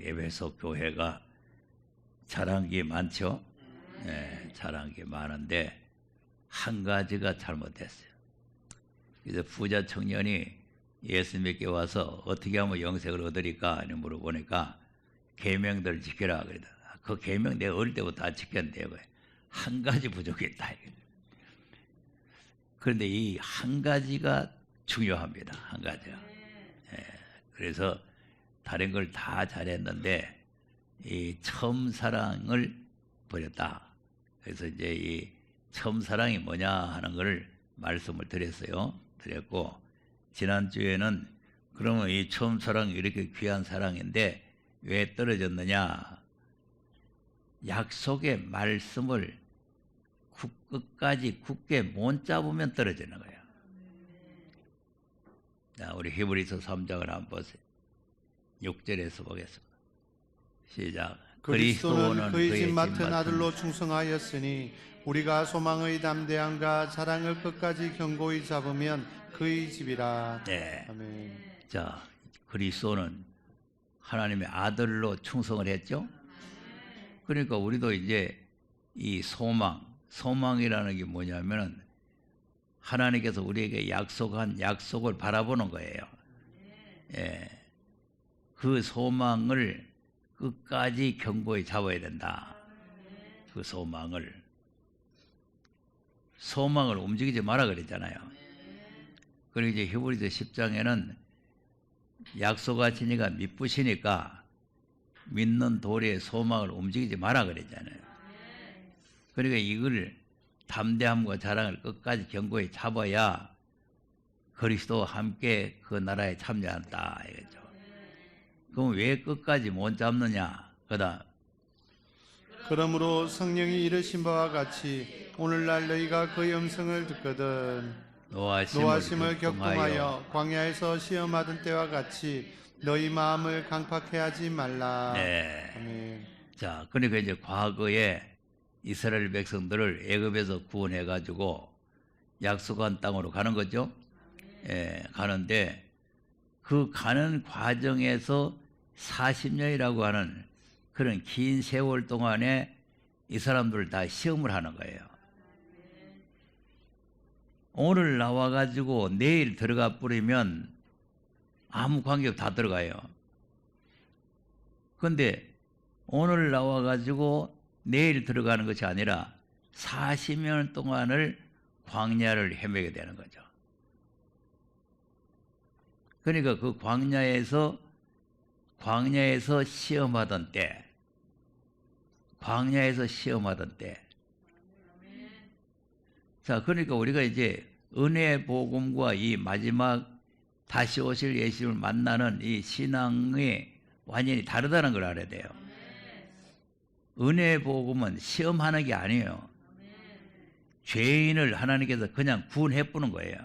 에베소 교회가 잘한 게 많죠. 잘한 게 많은데 한 가지가 잘못됐어요. 그래서 부자 청년이 예수 믿게 와서 어떻게 하면 영생을 얻으리까 물어보니까 계명들을 지켜라 그러다. 그 계명 내가 어릴 때부터 다 지켰는데 한 가지 부족했다. 그런데 이 한 가지가 중요합니다. 한 가지가. 그래서 다른 걸 다 잘했는데 이 처음 사랑을 버렸다. 그래서 이제 이 처음 사랑이 뭐냐 하는 걸 말씀을 드렸고, 지난주에는 그러면 이 처음 사랑이 이렇게 귀한 사랑인데 왜 떨어졌느냐? 약속의 말씀을 끝까지 굳게 못 잡으면 떨어지는 거예요. 자, 우리 히브리서 3장을 한번 보세요. 6절에서 보겠습니다. 시작. 그리스도는 그의 집 맡은 아들로 충성하였으니 우리가 소망의 담대함과 사랑을 끝까지 견고히 잡으면 그의 집이라. 네. 아멘. 자, 그리스도는 하나님의 아들로 충성을 했죠. 그러니까 우리도 이제 이 소망이라는 게 뭐냐면은 하나님께서 우리에게 약속한 약속을 바라보는 거예요. 그 소망을 끝까지 견고히 잡아야 된다. 그 소망을 움직이지 마라 그랬잖아요. 그리고 이제 히브리서 10장에는 약속하신 이가 미쁘시니까 믿는 도리의 소망을 움직이지 마라 그랬잖아요. 그러니까 이걸 담대함과 자랑을 끝까지 견고히 잡아야 그리스도와 함께 그 나라에 참여한다 이거죠. 그럼 왜 끝까지 못 잡느냐? 그러므로 성령이 이르신 바와 같이 오늘날 너희가 그의 음성을 듣거든 노하심을 격동하여 광야에서 시험하던 때와 같이 너희 마음을 강팍해 하지 말라. 네. 아멘. 자, 그러니까 이제 과거에 이스라엘 백성들을 애굽에서 구원해 가지고 약속한 땅으로 가는 거죠. 가는데 그 가는 과정에서 40년이라고 하는 그런 긴 세월 동안에 이 사람들을 다 시험을 하는 거예요. 오늘 나와 가지고 내일 들어가 버리면 아무 관계없이 다 들어가요. 그런데 오늘 나와 가지고 내일 들어가는 것이 아니라 40년 동안을 광야를 헤매게 되는 거죠. 그러니까 그 광야에서 시험하던 때, 자, 그러니까 우리가 이제 은혜의 복음과 이 마지막 다시 오실 예수를 만나는 이 신앙이 완전히 다르다는 걸 알아야 돼요. 은혜의 복음은 시험하는 게 아니에요. 죄인을 하나님께서 그냥 구원해 뿌는 거예요.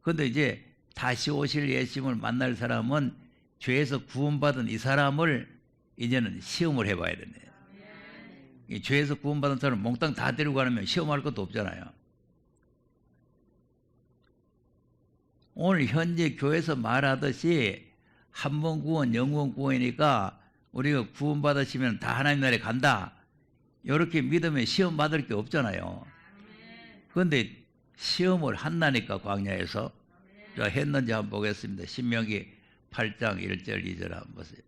그런데 이제 다시 오실 예수님을 만날 사람은 죄에서 구원받은 이 사람을 이제는 시험을 해봐야 된대요. 이 죄에서 구원받은 사람을 몽땅 다 데리고 가면 시험할 것도 없잖아요. 오늘 현재 교회에서 말하듯이 한 번 구원, 영원 구원이니까 우리가 구원받으시면 다 하나님 나라에 간다. 이렇게 믿으면 시험 받을 게 없잖아요. 그런데 시험을 한다니까 광야에서. 했는지 한번 보겠습니다. 신명기 8장 1절 2절 한번 보세요.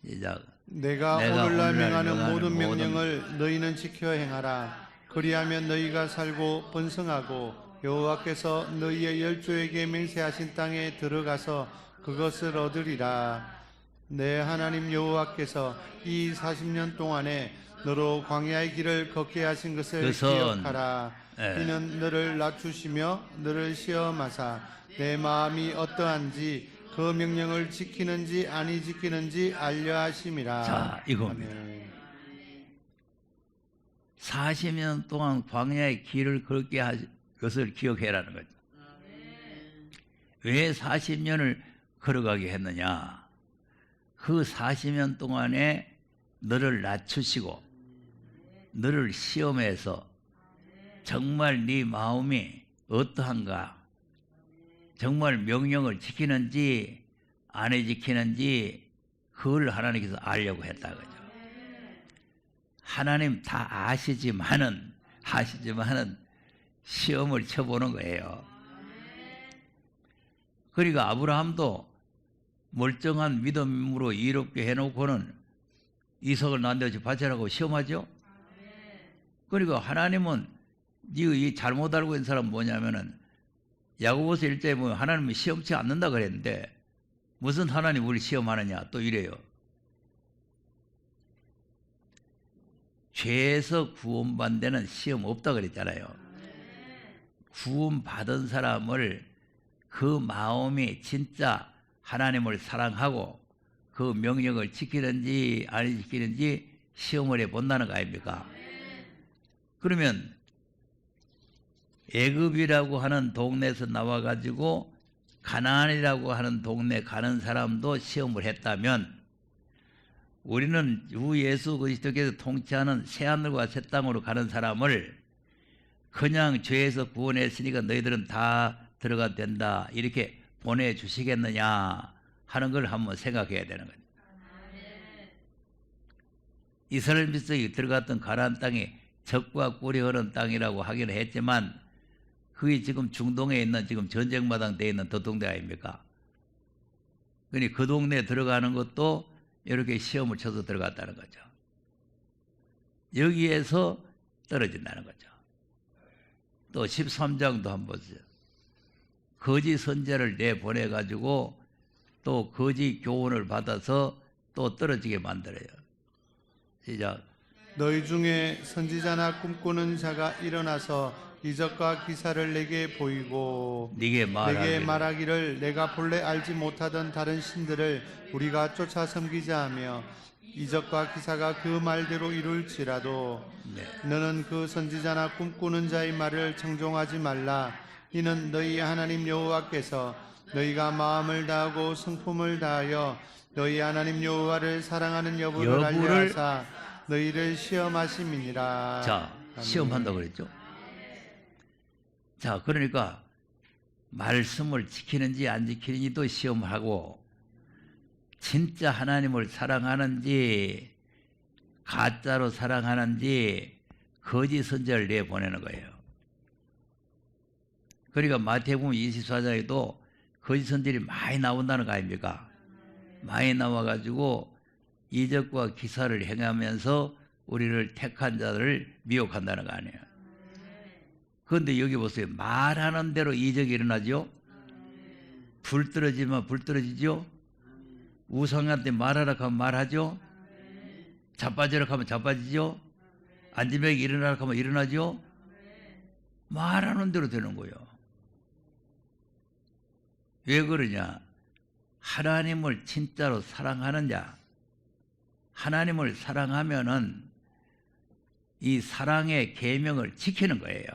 시작. 내가 오늘날 명하는 모든 명령을 너희는 지켜 행하라. 그리하면 너희가 살고 번성하고 여호와께서 너희의 열조에게 맹세하신 땅에 들어가서 그것을 얻으리라. 내 하나님 여호와께서 이 40년 동안에 너로 광야의 길을 걷게 하신 것을 기억하라. 이는 너를 낮추시며 너를 시험하사 내 마음이 어떠한지 그 명령을 지키는지 아니 지키는지 알려 하심이라. 자, 이겁니다. 40년 동안 광야의 길을 걷게 하신 것을 기억해라는 거죠. 왜 40년을 걸어가게 했느냐? 그 40년 동안에 너를 낮추시고 너를 시험해서 정말 네 마음이 어떠한가, 정말 명령을 지키는지 안 지키는지 그걸 하나님께서 알려고 했다 그죠. 하나님 다 아시지만은 시험을 쳐보는 거예요. 그러니까 아브라함도 멀쩡한 믿음으로 이롭게 해놓고는 이삭을 낳는데 바치라고 시험하죠. 그러니까 하나님은 이 잘못 알고 있는 사람은 뭐냐면은 야고보서 1장에 보면 하나님은 시험치 않는다 그랬는데 무슨 하나님 우리 시험하느냐 또 이래요. 죄에서 구원받는 데는 시험 없다 그랬잖아요. 구원받은 사람을 그 마음이 진짜 하나님을 사랑하고 그 명령을 지키는지 안 지키는지 시험을 해본다는 거 아닙니까? 그러면 애굽이라고 하는 동네에서 나와가지고 가나안이라고 하는 동네 가는 사람도 시험을 했다면 우리는 주 예수 그리스도께서 통치하는 새하늘과 새 땅으로 가는 사람을 그냥 죄에서 구원했으니까 너희들은 다 들어가도 된다 이렇게 보내주시겠느냐 하는 걸 한번 생각해야 되는 거죠. 이스라엘 백성이 들어갔던 가나안 땅이 젖과 꿀이 흐르는 땅이라고 하기는 했지만 그게 지금 중동에 있는 지금 전쟁마당 돼 있는 도동대 아닙니까? 그러니 그 동네에 들어가는 것도 이렇게 시험을 쳐서 들어갔다는 거죠. 여기에서 떨어진다는 거죠. 또 13장도 한번 보세요. 거짓 선지자를 내보내가지고 또 거짓 교훈을 받아서 또 떨어지게 만들어요. 시작. 너희 중에 선지자나 꿈꾸는 자가 일어나서 이적과 기사를 내게 보이고 네게 말하기를 내가 본래 알지 못하던 다른 신들을 우리가 쫓아 섬기자 하며 이적과 기사가 그 말대로 이룰지라도 너는 그 선지자나 꿈꾸는 자의 말을 청종하지 말라. 이는 너희 하나님 여호와께서 너희가 마음을 다하고 성품을 다하여 너희 하나님 여호와를 사랑하는 여부를 알려하사 너희를 시험하심이니라. 자, 아멘. 시험한다고 그랬죠. 자, 그러니까 말씀을 지키는지 안 지키는지도 시험하고 진짜 하나님을 사랑하는지 가짜로 사랑하는지 거짓 선지자를 내보내는 거예요. 그러니까 마태복음 24장에도 거짓 선지자들이 많이 나온다는 거 아닙니까? 많이 나와가지고 이적과 기사를 행하면서 우리를 택한 자들을 미혹한다는 거 아니에요. 그런데 여기 보세요. 말하는 대로 이적이 일어나죠. 불 떨어지면 불 떨어지죠. 우상한테 말하라 하면 말하죠. 자빠지라 하면 자빠지죠. 앉으면 일어나라 하면 일어나죠. 말하는 대로 되는 거예요. 왜 그러냐? 하나님을 진짜로 사랑하는 자, 하나님을 사랑하면은 이 사랑의 계명을 지키는 거예요.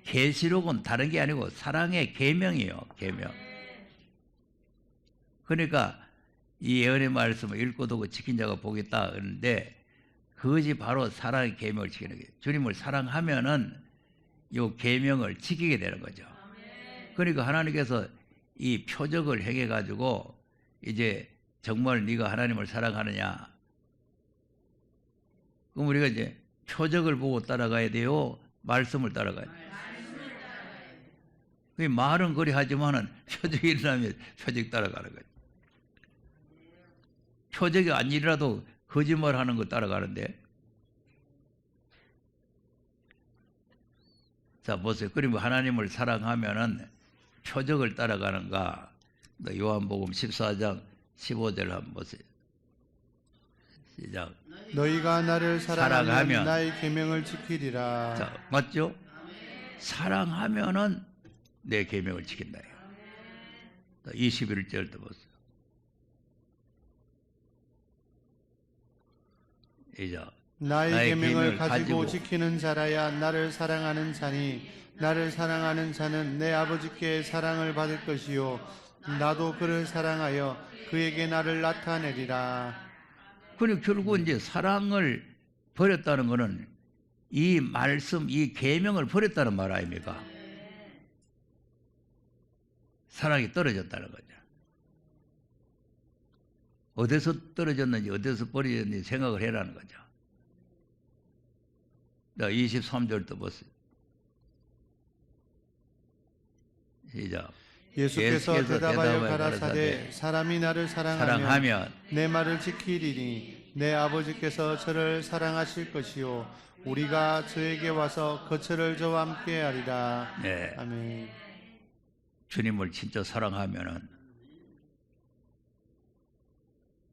계시록은 다른 게 아니고 사랑의 계명이에요. 계명. 그러니까 이 예언의 말씀을 읽고 듣고 지킨 자가 복있다 그러는데 그것이 바로 사랑의 계명을 지키는 거예요. 주님을 사랑하면은 이 계명을 지키게 되는 거죠. 그러니까 하나님께서 이 표적을 행해 가지고 이제 정말 네가 하나님을 사랑하느냐? 그럼 우리가 이제 표적을 보고 따라가야 돼요. 말씀을 따라가야 돼요. 그 말은 그리 하지만은 표적이 일어나면 표적 따라가는 거예요. 표적이 아니라도 거짓말하는 거 따라가는데. 자 보세요. 그러면 하나님을 사랑하면은 표적을 따라가는가? 요한복음 14장 15절 한번 보세요. 시작. 너희가 나를 사랑하면 사랑하면 나의 계명을 지키리라. 자, 맞죠? 사랑하면은 내 계명을 지킨다. 21절도 보세요. 이제 나의 계명을 가지고 지키는 자라야 나를 사랑하는 자니 나를 사랑하는 자는 내 아버지께 사랑을 받을 것이요 나도 그를 사랑하여 그에게 나를 나타내리라. 그리고 결국 이제 사랑을 버렸다는 것은 이 말씀, 이 계명을 버렸다는 말 아닙니까? 사랑이 떨어졌다는 거죠. 어디서 떨어졌는지 어디서 버려졌는지 생각을 해라는 거죠. 자, 23절도 보세요. 시작. 예수께서 대답하여 가라사대 사람이 나를 사랑하면 내 말을 지키리니 내 아버지께서 저를 사랑하실 것이요 우리가 저에게 와서 거처를 저와 함께 하리라. 네. 아멘. 주님을 진짜 사랑하면은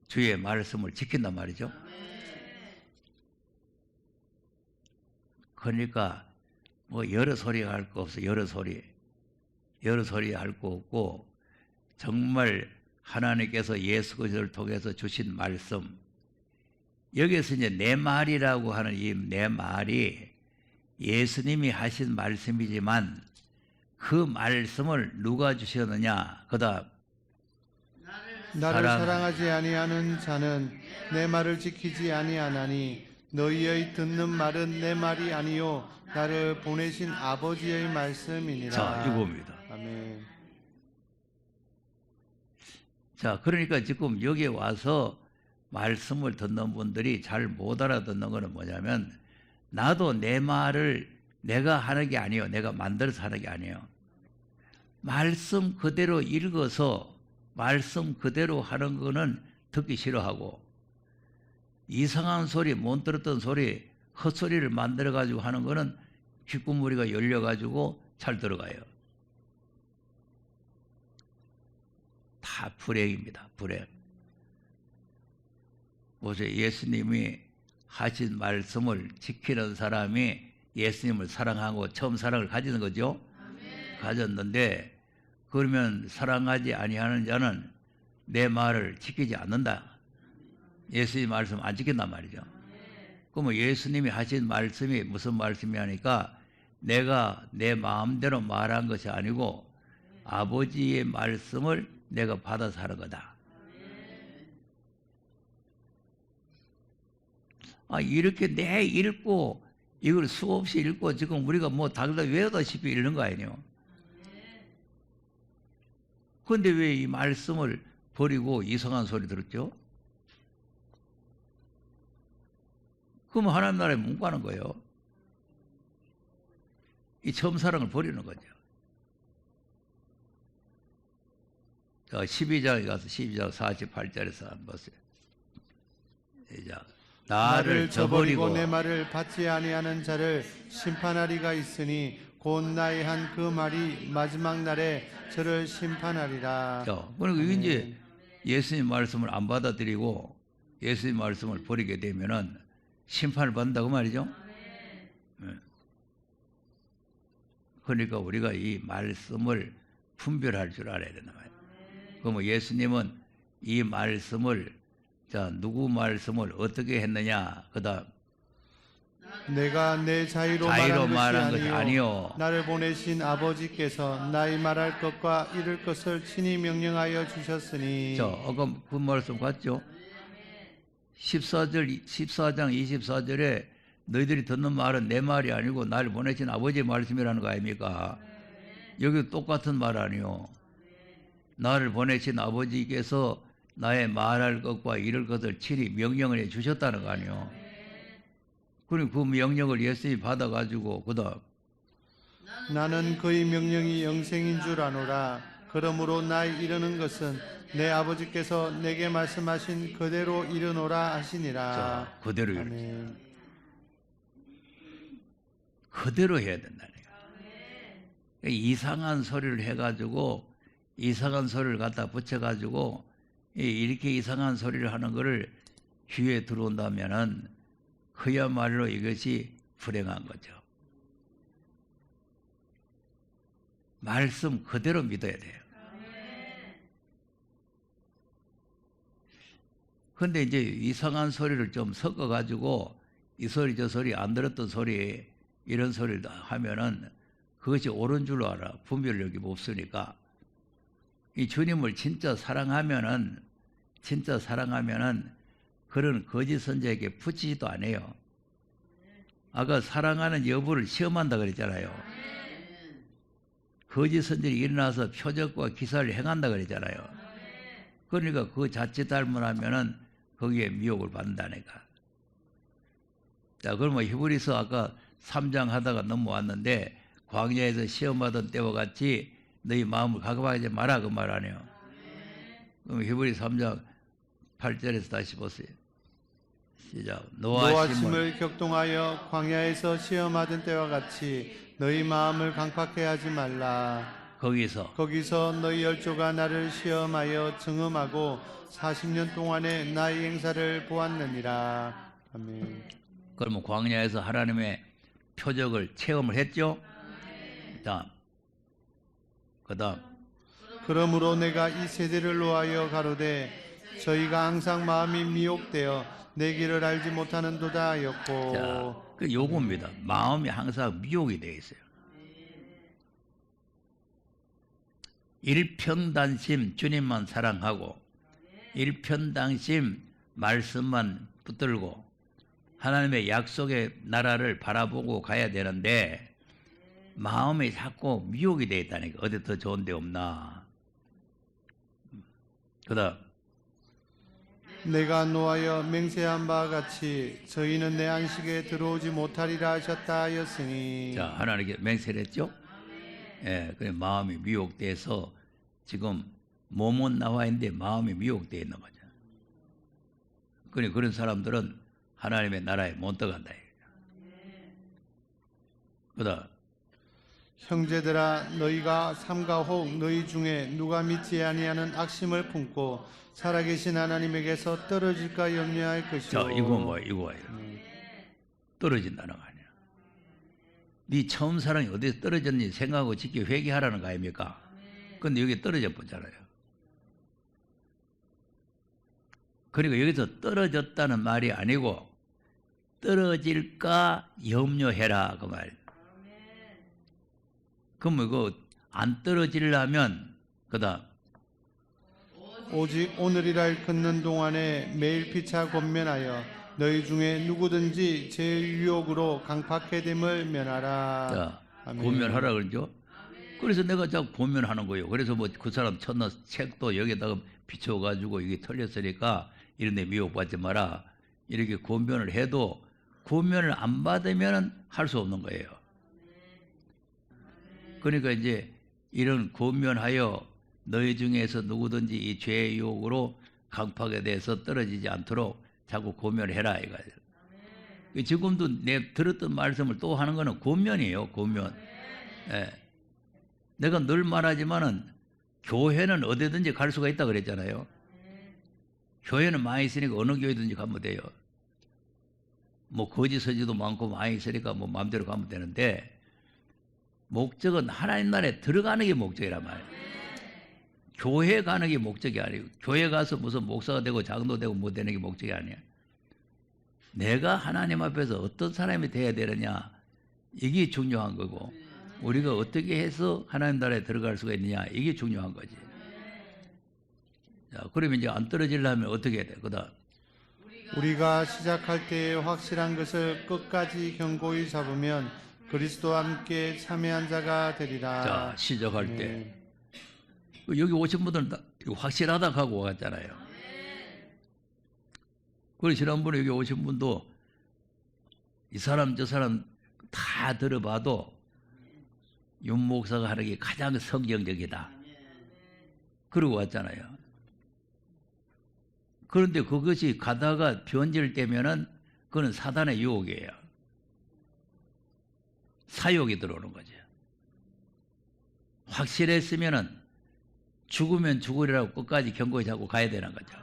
주의 말씀을 지킨단 말이죠. 그러니까 뭐 여러 소리 할 거 없어. 여러 소리 할 거 없고 정말 하나님께서 예수 그리스도를 통해서 주신 말씀, 여기서 이제 내 말이라고 하는 이 내 말이 예수님이 하신 말씀이지만 그 말씀을 누가 주셨느냐? 그다음 나를 사랑하지 아니하는 자는 내 말을 지키지 아니하나니 너희의 듣는 말은 내 말이 아니요 나를 보내신 아버지의 말씀이니라. 자, 이겁니다. 아멘. 자, 그러니까 지금 여기에 와서 말씀을 듣는 분들이 잘 못 알아듣는 것은 뭐냐면 나도 내 말을 내가 하는 게 아니에요. 내가 만들어서 하는 게 아니에요. 말씀 그대로 읽어서 말씀 그대로 하는 거는 듣기 싫어하고 이상한 소리, 못 들었던 소리, 헛소리를 만들어가지고 하는 거는 귓구멍이가 열려가지고 잘 들어가요. 다 불행입니다. 불행. 보세요. 예수님이 하신 말씀을 지키는 사람이 예수님을 사랑하고 처음 사랑을 가지는 거죠. 가졌는데 그러면 사랑하지 아니하는 자는 내 말을 지키지 않는다. 예수님 말씀 안 지킨단 말이죠. 그러면 예수님이 하신 말씀이 무슨 말씀이 하니까 내가 내 마음대로 말한 것이 아니고 아버지의 말씀을 내가 받아서 하는 거다. 아, 이렇게 내 읽고 이걸 수없이 읽고 지금 우리가 뭐 다들 외우다시피 읽는 거 아니에요. 그런데 왜 이 말씀을 버리고 이상한 소리 들었죠? 그러면 하나님 나라에 못 가는 거예요. 이 처음 사랑을 버리는 거죠. 자, 12장에 가서 12장 48절에서 한번 보세요. 시작. 나를 저버리고 내 말을 받지 아니하는 자를 심판하리가 있으니 곧 나의 한 그 말이 마지막 날에 저를 심판하리라. 자, 그러니까 이제 예수님 말씀을 안 받아들이고 예수님 말씀을 버리게 되면은 심판을 받는다고 말이죠. 네. 그러니까 우리가 이 말씀을 분별할 줄 알아야 된다 말이에요. 그러면 예수님은 이 말씀을 자, 누구 말씀을 어떻게 했느냐? 그다음 내가 내 자유로 말한 것이 아니요 나를 보내신 아버지께서 나의 말할 것과 이룰 것을 친히 명령하여 주셨으니. 자, 아까 그 말씀 같죠? 14장 24절에 너희들이 듣는 말은 내 말이 아니고 나를 보내신 아버지의 말씀이라는 거 아닙니까? 여기 똑같은 말 아니요. 나를 보내신 아버지께서 나의 말할 것과 이룰 것을 친히 명령을 해 주셨다는 거 아니요. 그리고 그 명령을 예수님이 받아가지고 그다음 나는 그의 명령이 영생인 줄 아노라. 그러므로 나의 이르는 것은 내 아버지께서 내게 말씀하신 그대로 이르노라 하시니라. 자, 그대로 아멘. 그대로 해야 된다는 거예요. 이상한 소리를 해가지고 이상한 소리를 갖다 붙여가지고 이렇게 이상한 소리를 하는 것을 귀에 들어온다면은 그야말로 이것이 불행한 거죠. 말씀 그대로 믿어야 돼요. 그런데 이제 이상한 소리를 좀 섞어가지고 이 소리 저 소리 안 들었던 소리 이런 소리를 하면은 그것이 옳은 줄로 알아. 분별력이 없으니까. 이 주님을 진짜 사랑하면은 그런 거짓 선자에게 붙이지도 않아요. 아까 사랑하는 여부를 시험한다 그랬잖아요. 거짓 선자들이 일어나서 표적과 기사를 행한다 그랬잖아요. 그러니까 그 자칫 잘못하면은 거기에 미혹을 받는다니까. 자, 그러면 히브리서 아까 3장 하다가 넘어왔는데 광야에서 시험하던 때와 같이 너희 마음을 가급하지 마라 그 말 아니에요. 그럼 히브리 3장 8절에서 다시 보세요. 시작. 노아심을 격동하여 광야에서 시험하던 때와 같이 너희 마음을 강팍해 하지 말라. 거기서 너희 열조가 나를 시험하여 증험하고 40년 동안의 나의 행사를 보았느니라. 아멘. 그러면 광야에서 하나님의 표적을 체험을 했죠. 그다음 그러므로 내가 이 세대를 노하여 가로되 저희가 항상 마음이 미혹되어 내 길을 알지 못하는도다 하였고. 자, 그 요겁니다. 마음이 항상 미혹이 되어 있어요. 일편단심 주님만 사랑하고 일편단심 말씀만 붙들고 하나님의 약속의 나라를 바라보고 가야 되는데 마음이 자꾸 미혹이 되어 있다니까. 어디 더 좋은 데 없나. 그다음 내가 노하여 맹세한 바와 같이 저희는 내 안식에 들어오지 못하리라 하셨다 하였으니. 자, 하나님께 맹세를 했죠. 예, 그래 마음이 미혹돼서 지금 몸은 나와 있는데 마음이 미혹되어 있는 거죠. 그래 그런 사람들은 하나님의 나라에 못 들어간다. 그다음 형제들아 너희가 삼가 혹 너희 중에 누가 믿지 아니하는 악심을 품고 살아계신 하나님에게서 떨어질까 염려할 것이요. 자, 이거 떨어진다는 거 아니야. 네 처음 사랑이 어디서 떨어졌는지 생각하고 지켜 회개하라는 거 아닙니까? 근데 여기 떨어져 보잖아요. 그러니까 여기서 떨어졌다는 말이 아니고 떨어질까 염려해라 그 말이에요. 그럼 이거 안 떨어지려면 그다음 오직 오늘이라 걷는 동안에 매일 피차 권면하여 너희 중에 누구든지 제 유혹으로 강팍해 됨을 면하라. 자, 아멘. 고면하라 그러죠. 그래서 내가 자꾸 고면하는 거예요. 그래서 뭐 그 사람 첫날 책도 여기다가 비춰가지고 이게 틀렸으니까 이런 데 미혹받지 마라. 이렇게 고면을 해도 고면을 안 받으면 할 수 없는 거예요. 그러니까 이제 이런 고면하여 너희 중에서 누구든지 이 죄의 유혹으로 강팍에 대해서 떨어지지 않도록 자꾸 고면을 해라 이거예요. 지금도 내 들었던 말씀을 또 하는 거는 고면이에요. 고면. 예. 내가 늘 말하지만은 교회는 어디든지 갈 수가 있다 그랬잖아요. 교회는 많이 있으니까 어느 교회든지 가면 돼요. 뭐 거짓 서지도 많고 많이 있으니까 뭐 마음대로 가면 되는데 목적은 하나님 나라에 들어가는 게 목적이란 말이에요. 교회 가는 게 목적이 아니고 교회 가서 무슨 목사가 되고 장도 되고 뭐 되는 게 목적이 아니야. 내가 하나님 앞에서 어떤 사람이 돼야 되느냐 이게 중요한 거고 우리가 어떻게 해서 하나님 나라에 들어갈 수가 있느냐 이게 중요한 거지. 자, 그러면 이제 안 떨어지려면 어떻게 해야 돼? 그다음 우리가 시작할 때에 확실한 것을 끝까지 견고히 잡으면 그리스도와 함께 참여한 자가 되리라. 자, 시작할 때 여기 오신 분들은 다 확실하다 하고 왔잖아요. 그리고 지난번에 여기 오신 분도 이 사람 저 사람 다 들어봐도 윤 목사가 하는 게 가장 성경적이다. 그러고 왔잖아요. 그런데 그것이 가다가 변질되면은 그건 사단의 유혹이에요. 사욕이 들어오는 거죠. 확실했으면은 죽으면 죽으리라고 끝까지 견고히 잡고 가야 되는 거죠.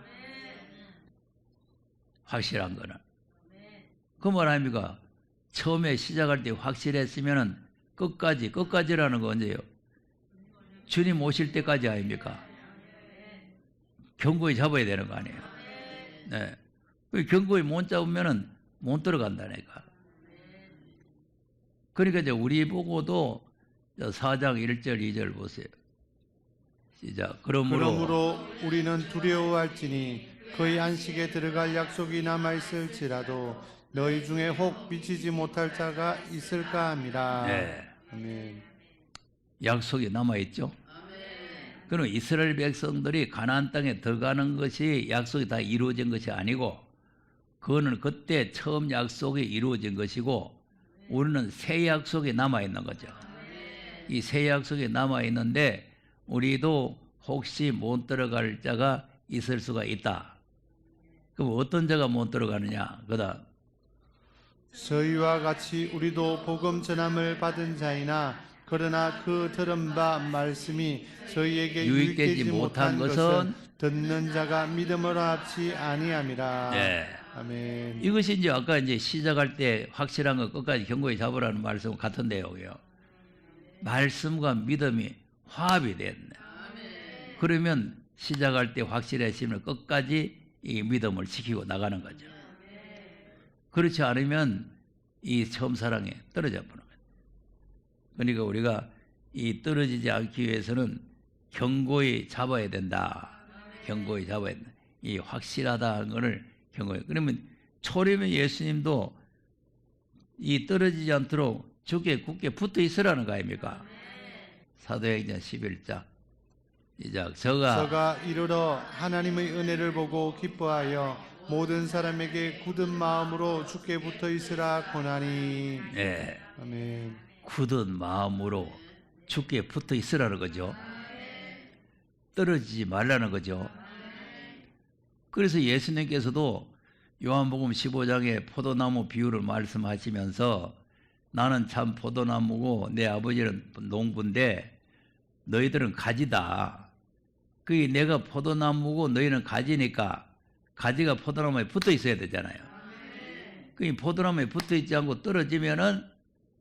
확실한 거는. 그 말 아닙니까? 처음에 시작할 때 확실했으면은 끝까지라는 건 언제예요? 주님 오실 때까지 아닙니까? 견고히 잡아야 되는 거 아니에요? 네. 견고히 못 잡으면은 못 들어간다니까. 그러니까 이제 우리 보고도 4장 1절 2절 보세요. 시작. 그러므로 우리는 두려워할지니 그의 안식에 들어갈 약속이 남아있을지라도 너희 중에 혹 미치지 못할 자가 있을까 함이라. 네. 아멘. 약속이 남아있죠. 그럼 이스라엘 백성들이 가나안 땅에 들어가는 것이 약속이 다 이루어진 것이 아니고 그거는 그때 처음 약속이 이루어진 것이고 우리는 새 약속이 남아 있는 거죠. 이 새 약속이 남아 있는데 우리도 혹시 못 들어갈 자가 있을 수가 있다. 그럼 어떤 자가 못 들어가느냐? 그다 저희와 같이 우리도 복음 전함을 받은 자이나 그러나 그 들은 바 말씀이 저희에게 유익되지 못한 것은 듣는 자가 믿음으로 합치 아니함이라. 네. 아멘. 이것이 이제 아까 이제 시작할 때 확실한 거 끝까지 견고히 잡으라는 말씀 같은데요. 말씀과 믿음이 화합이 됐네. 그러면 시작할 때 확실했으면 끝까지 이 믿음을 지키고 나가는 거죠. 그렇지 않으면 이 처음 사랑에 떨어져 버는 거예요. 그러니까 우리가 이 떨어지지 않기 위해서는 견고히 잡아야 된다. 견고히 잡아야 된다. 이 확실하다는 것을 견고히. 그러면 초림의 예수님도 이 떨어지지 않도록 주께 굳게 붙어 있으라는 거 아닙니까? 사도행전 11장 이제 저가 이르러 하나님의 은혜를 보고 기뻐하여 모든 사람에게 굳은 마음으로 주께 붙어 있으라 고나니. 네. 아멘. 굳은 마음으로 주께 붙어 있으라는 거죠. 떨어지지 말라는 거죠. 그래서 예수님께서도 요한복음 15장에 포도나무 비유를 말씀하시면서 나는 참 포도나무고 내 아버지는 농부인데 너희들은 가지다. 그게 내가 포도나무고 너희는 가지니까 가지가 포도나무에 붙어 있어야 되잖아요. 그 포도나무에 붙어 있지 않고 떨어지면은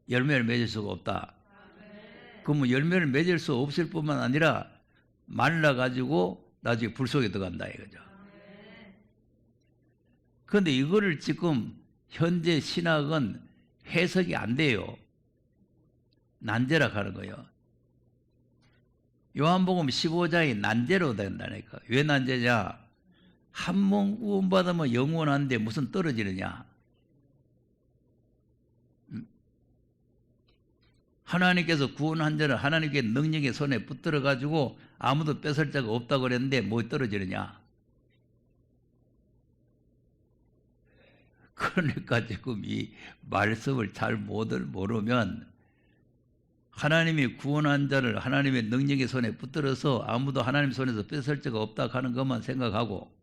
열매를 맺을 수가 없다. 그러면 열매를 맺을 수 없을 뿐만 아니라 말라가지고 나중에 불 속에 들어간다 이거죠. 그런데 이거를 지금 현재 신학은 해석이 안 돼요. 난제라 하는 거예요. 요한복음 15장이 난제로 된다니까. 왜 난제냐? 한 번 구원받으면 영원한데 무슨 떨어지느냐? 하나님께서 구원한 자는 하나님께 능력의 손에 붙들어 가지고 아무도 뺏을 자가 없다고 그랬는데 뭐 떨어지느냐? 그러니까 지금 이 말씀을 잘 모르면 하나님이 구원한 자를 하나님의 능력의 손에 붙들어서 아무도 하나님 손에서 뺏을 자가 없다 하는 것만 생각하고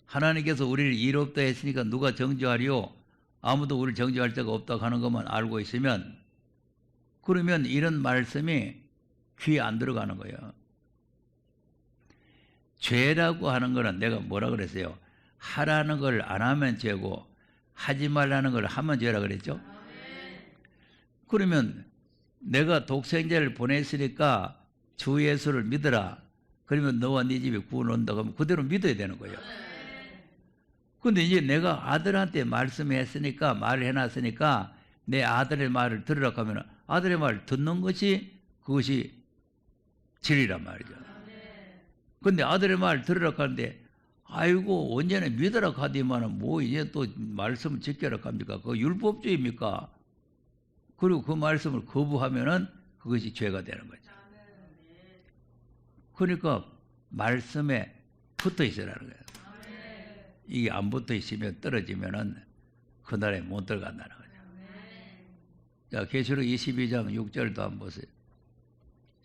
하나님께서 우리를 이롭다 했으니까 누가 정죄하리요? 아무도 우리를 정죄할 자가 없다 하는 것만 알고 있으면 그러면 이런 말씀이 귀에 안 들어가는 거예요. 죄라고 하는 거는 내가 뭐라 그랬어요? 하라는 걸 안 하면 죄고 하지 말라는 걸 하면 죄라 그랬죠? 그러면 내가 독생자를 보냈으니까 주 예수를 믿어라. 그러면 너와 네 집에 구원 온다고 하면 그대로 믿어야 되는 거예요. 근데 이제 내가 아들한테 말씀했으니까 말을 해놨으니까 내 아들의 말을 들으라고 하면 아들의 말을 듣는 것이 그것이 진리란 말이죠. 근데 아들의 말을 들으라고 하는데 아이고 언제나 믿으라고 하더니만 뭐 이제 또 말씀을 지켜라고 합니까? 그거 율법주의입니까? 그리고 그 말씀을 거부하면은 그것이 죄가 되는 거죠. 그러니까 말씀에 붙어 있으라는 거예요. 이게 안 붙어 있으면 떨어지면은 그날에 못 들어간다는 거죠. 자, 계시록 22장 6절도 한번 보세요.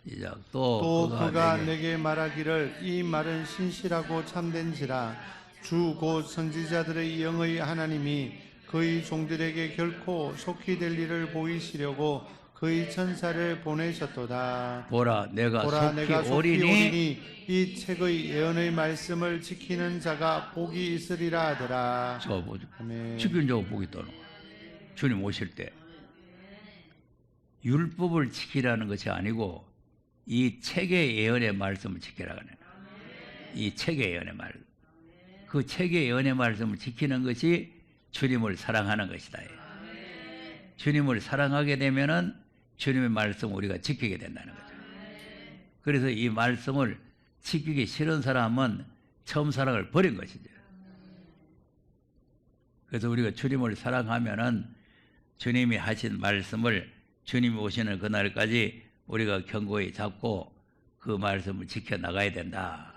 시작. 또 그가 내게 말하기를 이 말은 신실하고 참된지라 주 곧 선지자들의 영의 하나님이 그의 종들에게 결코 속히 될 일을 보이시려고 그의 천사를 보내셨도다. 보라 내가 속히 오리니 이 책의 예언의 말씀을 지키는 자가 복이 있으리라 하더라. 저 보죠. 아멘. 지키는 자가 복이 있다는 거예요. 주님 오실 때 율법을 지키라는 것이 아니고 이 책의 예언의 말씀을 지키라고 하는 거예요. 이 책의 예언의 말씀. 그 책의 예언의 말씀을 지키는 것이 주님을 사랑하는 것이다. 주님을 사랑하게 되면은 주님의 말씀을 우리가 지키게 된다는 거죠. 그래서 이 말씀을 지키기 싫은 사람은 처음 사랑을 버린 것이죠. 그래서 우리가 주님을 사랑하면은 주님이 하신 말씀을 주님이 오시는 그날까지 우리가 견고히 잡고 그 말씀을 지켜 나가야 된다.